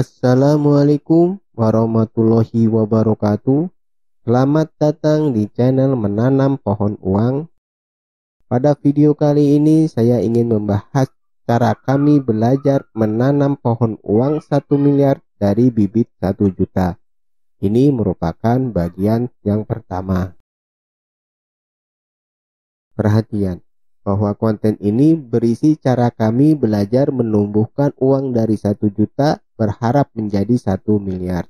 Assalamualaikum warahmatullahi wabarakatuh. Selamat datang di channel Menanam Pohon Uang. Pada video kali ini saya ingin membahas cara kami belajar menanam pohon uang 1 miliar dari bibit 1 juta. Ini merupakan bagian yang pertama. Perhatian bahwa konten ini berisi cara kami belajar menumbuhkan uang dari 1 juta berharap menjadi 1 miliar.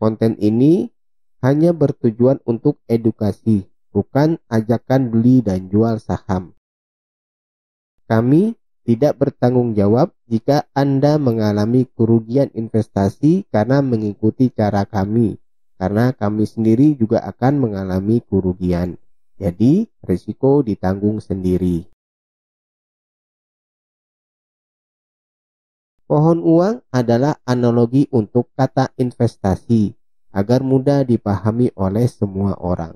Konten ini hanya bertujuan untuk edukasi, bukan ajakan beli dan jual saham. Kami tidak bertanggung jawab jika Anda mengalami kerugian investasi karena mengikuti cara kami, karena kami sendiri juga akan mengalami kerugian. Jadi, risiko ditanggung sendiri. Pohon uang adalah analogi untuk kata investasi agar mudah dipahami oleh semua orang.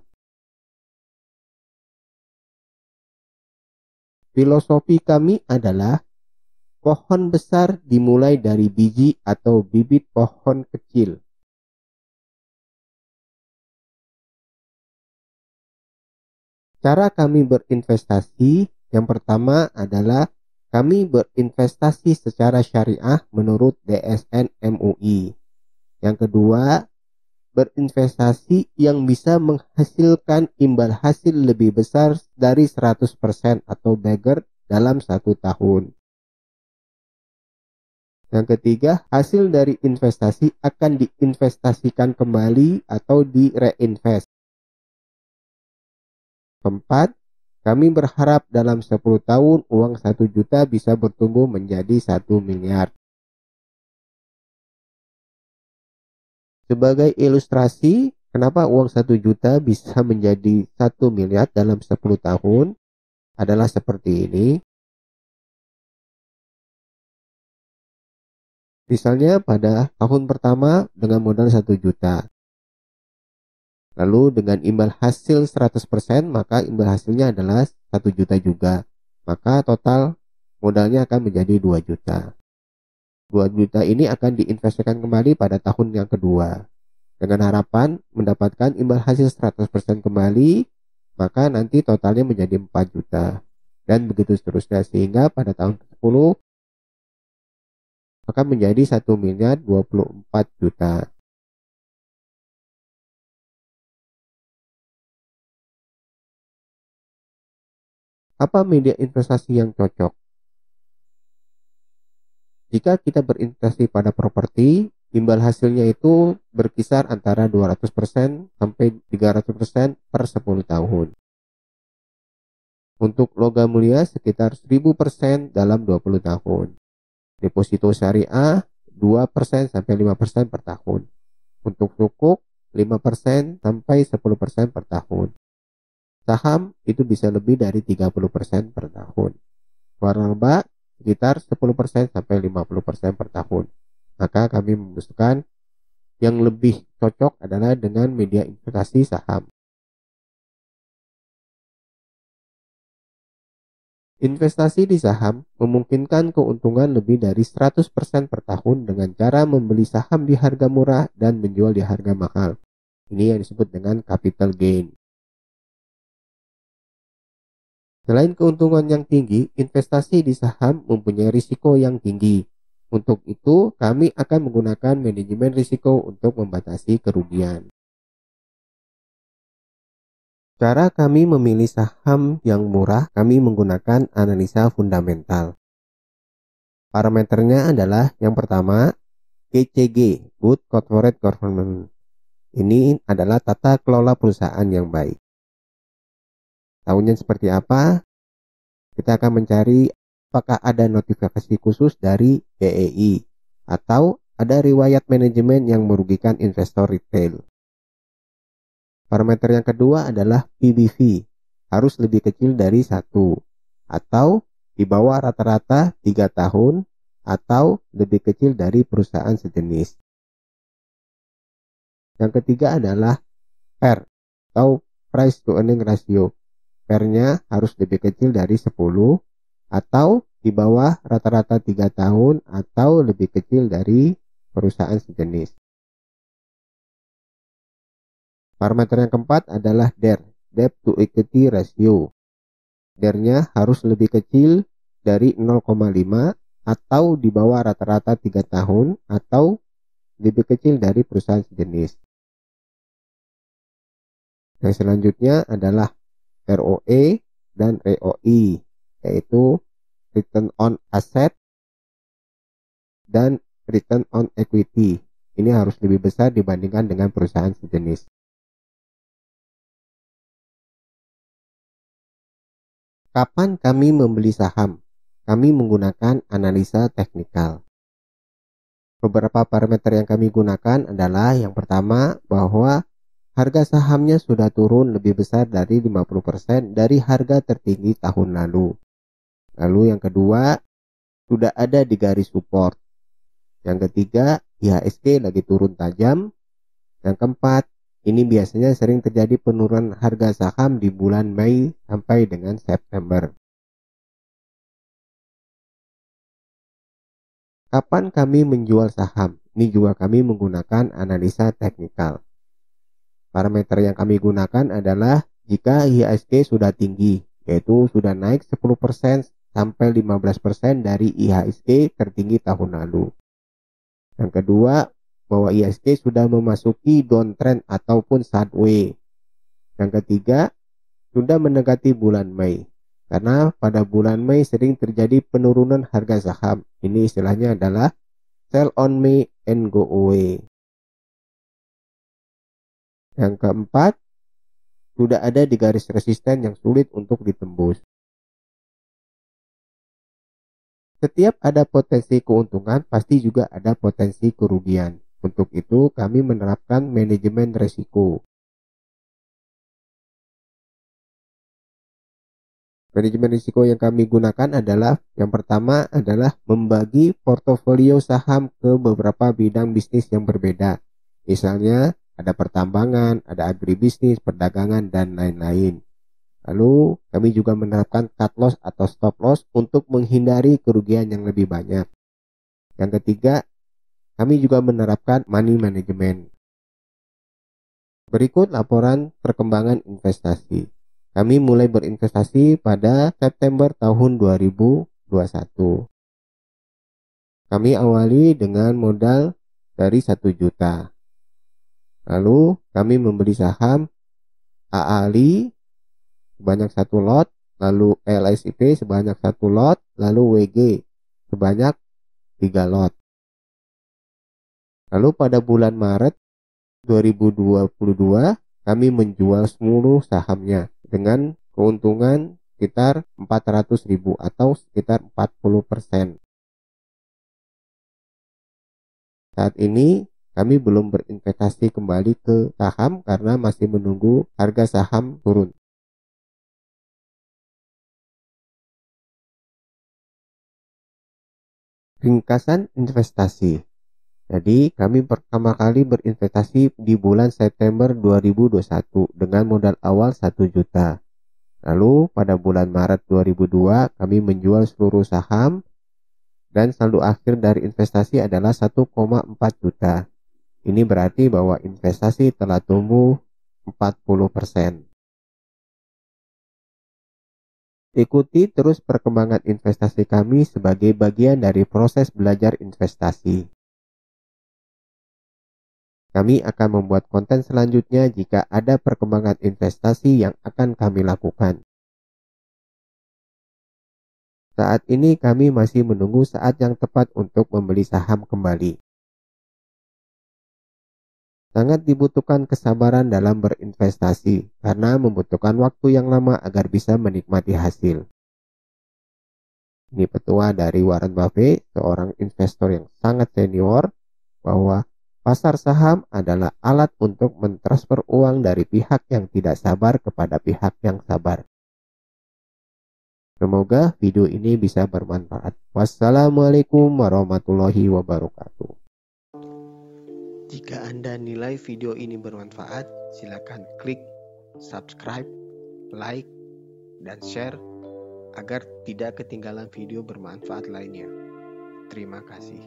Filosofi kami adalah pohon besar dimulai dari biji atau bibit pohon kecil. Cara kami berinvestasi yang pertama adalah kami berinvestasi secara syariah menurut DSN MUI. Yang kedua, berinvestasi yang bisa menghasilkan imbal hasil lebih besar dari 100% atau bagger dalam 1 tahun. Yang ketiga, hasil dari investasi akan diinvestasikan kembali atau direinvest. Keempat, kami berharap dalam 10 tahun uang 1 juta bisa bertumbuh menjadi 1 miliar. Sebagai ilustrasi, kenapa uang 1 juta bisa menjadi 1 miliar dalam 10 tahun adalah seperti ini. Misalnya pada tahun pertama dengan modal 1 juta. Lalu dengan imbal hasil 100%, maka imbal hasilnya adalah 1 juta juga. Maka total modalnya akan menjadi 2 juta. 2 juta ini akan diinvestasikan kembali pada tahun yang kedua. Dengan harapan mendapatkan imbal hasil 100% kembali, maka nanti totalnya menjadi 4 juta. Dan begitu seterusnya sehingga pada tahun ke-10 akan menjadi 1 miliar 24 juta. Apa media investasi yang cocok? Jika kita berinvestasi pada properti, imbal hasilnya itu berkisar antara 200% sampai 300% per 10 tahun. Untuk logam mulia sekitar 1000% dalam 20 tahun. Deposito syariah 2% sampai 5% per tahun. Untuk sukuk 5% sampai 10% per tahun. Saham itu bisa lebih dari 30% per tahun. Waralaba sekitar 10% sampai 50% per tahun. Maka kami memutuskan yang lebih cocok adalah dengan media investasi saham. Investasi di saham memungkinkan keuntungan lebih dari 100% per tahun dengan cara membeli saham di harga murah dan menjual di harga mahal. Ini yang disebut dengan capital gain. Selain keuntungan yang tinggi, investasi di saham mempunyai risiko yang tinggi. Untuk itu, kami akan menggunakan manajemen risiko untuk membatasi kerugian. Cara kami memilih saham yang murah, kami menggunakan analisa fundamental. Parameternya adalah yang pertama, GCG, Good Corporate Governance. Ini adalah tata kelola perusahaan yang baik. Tahunya seperti apa? Kita akan mencari apakah ada notifikasi khusus dari BEI atau ada riwayat manajemen yang merugikan investor retail. Parameter yang kedua adalah PBV, harus lebih kecil dari 1 atau di bawah rata-rata 3 tahun atau lebih kecil dari perusahaan sejenis. Yang ketiga adalah PER atau Price to Earning Ratio. PER-nya harus lebih kecil dari 10 atau di bawah rata-rata 3 tahun atau lebih kecil dari perusahaan sejenis. Parameter yang keempat adalah DER, Debt to Equity Ratio. DER-nya harus lebih kecil dari 0,5 atau di bawah rata-rata 3 tahun atau lebih kecil dari perusahaan sejenis. Yang selanjutnya adalah ROE dan ROI, yaitu Return on Asset dan Return on Equity. Ini harus lebih besar dibandingkan dengan perusahaan sejenis. Kapan kami membeli saham? Kami menggunakan analisa teknikal. Beberapa parameter yang kami gunakan adalah yang pertama bahwa harga sahamnya sudah turun lebih besar dari 50% dari harga tertinggi tahun lalu. Lalu yang kedua, sudah ada di garis support. Yang ketiga, IHSG lagi turun tajam. Yang keempat, ini biasanya sering terjadi penurunan harga saham di bulan Mei sampai dengan September. Kapan kami menjual saham? Ini juga kami menggunakan analisa teknikal. Parameter yang kami gunakan adalah jika IHSG sudah tinggi, yaitu sudah naik 10% sampai 15% dari IHSG tertinggi tahun lalu. Yang kedua, bahwa IHSG sudah memasuki downtrend ataupun sideways. Yang ketiga, sudah mendekati bulan Mei. Karena pada bulan Mei sering terjadi penurunan harga saham. Ini istilahnya adalah sell on May and go away. Yang keempat, sudah ada di garis resisten yang sulit untuk ditembus. Setiap ada potensi keuntungan, pasti juga ada potensi kerugian. Untuk itu, kami menerapkan manajemen risiko. Manajemen risiko yang kami gunakan adalah yang pertama adalah membagi portofolio saham ke beberapa bidang bisnis yang berbeda. Misalnya, ada pertambangan, ada agribisnis, perdagangan, dan lain-lain. Lalu, kami juga menerapkan cut loss atau stop loss untuk menghindari kerugian yang lebih banyak. Yang ketiga, kami juga menerapkan money management. Berikut laporan perkembangan investasi. Kami mulai berinvestasi pada September tahun 2021. Kami awali dengan modal dari 1 juta. Lalu kami membeli saham AALI sebanyak 1 lot, lalu LSIP sebanyak 1 lot, lalu WG sebanyak 3 lot. Lalu pada bulan Maret 2022 kami menjual seluruh sahamnya dengan keuntungan sekitar 400.000 atau sekitar 40%. Saat ini kami belum berinvestasi kembali ke saham karena masih menunggu harga saham turun. Ringkasan investasi. Jadi kami pertama kali berinvestasi di bulan September 2021 dengan modal awal 1 juta. Lalu pada bulan Maret 2002 kami menjual seluruh saham dan saldo akhir dari investasi adalah 1,4 juta. Ini berarti bahwa investasi telah tumbuh 40%. Ikuti terus perkembangan investasi kami sebagai bagian dari proses belajar investasi. Kami akan membuat konten selanjutnya jika ada perkembangan investasi yang akan kami lakukan. Saat ini kami masih menunggu saat yang tepat untuk membeli saham kembali. Sangat dibutuhkan kesabaran dalam berinvestasi karena membutuhkan waktu yang lama agar bisa menikmati hasil. Ini petua dari Warren Buffett, seorang investor yang sangat senior, bahwa pasar saham adalah alat untuk mentransfer uang dari pihak yang tidak sabar kepada pihak yang sabar. Semoga video ini bisa bermanfaat. Wassalamualaikum warahmatullahi wabarakatuh. Jika Anda nilai video ini bermanfaat, silakan klik subscribe, like, dan share agar tidak ketinggalan video bermanfaat lainnya. Terima kasih.